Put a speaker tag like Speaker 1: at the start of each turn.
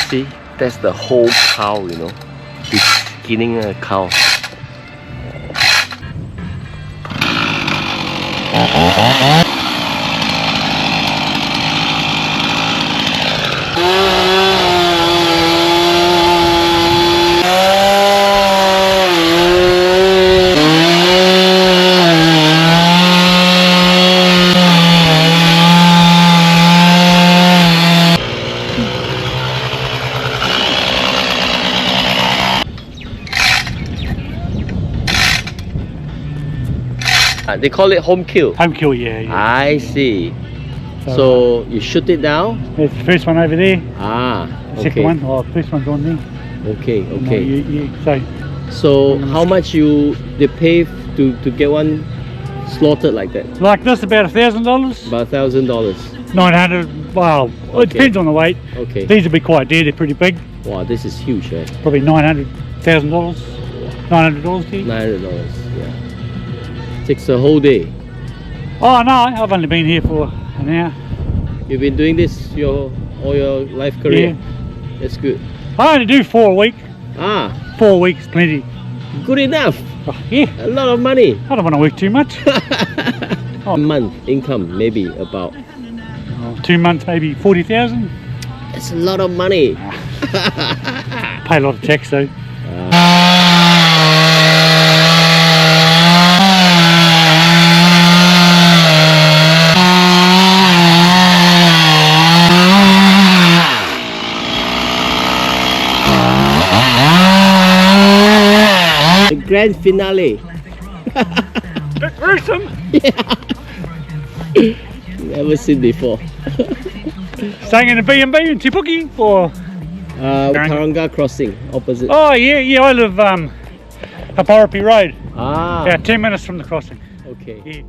Speaker 1: See, that's the whole cow, you know. He's skinning a cow. They call it home kill.
Speaker 2: Home kill, yeah.
Speaker 1: I see. So you shoot it down?
Speaker 2: There's the first one over there.
Speaker 1: Ah,
Speaker 2: The second one, oh, the first one's on there.
Speaker 1: Okay, okay.
Speaker 2: So
Speaker 1: how much they pay to get one slaughtered like that?
Speaker 2: like this, about $1,000.
Speaker 1: About $1,000.
Speaker 2: 900. Well, it depends on the weight.
Speaker 1: Okay.
Speaker 2: These will be quite dear. They're pretty big.
Speaker 1: Wow, this is huge, right?
Speaker 2: Probably $900,000. $900 here.
Speaker 1: $900. Yeah. Takes a whole day.
Speaker 2: Oh no, I've only been here for an hour.
Speaker 1: You've been doing this all your life career?
Speaker 2: Yeah.
Speaker 1: That's good.
Speaker 2: I only do 4 a week.
Speaker 1: Ah,
Speaker 2: 4 weeks, plenty.
Speaker 1: good enough.
Speaker 2: Oh, yeah,
Speaker 1: A lot of money.
Speaker 2: I don't want to work too much.
Speaker 1: A month income, maybe about.
Speaker 2: 2 months, maybe 40,000.
Speaker 1: That's a lot of money.
Speaker 2: Pay a lot of tax though.
Speaker 1: The grand finale.
Speaker 2: Bit gruesome.
Speaker 1: Never seen before.
Speaker 2: Staying in a B&B in Tipuki or?
Speaker 1: Karanga Crossing, opposite.
Speaker 2: Oh yeah, I live up Oropi Road.
Speaker 1: Ah,
Speaker 2: About 10 minutes from the crossing.
Speaker 1: okay.
Speaker 2: Yeah.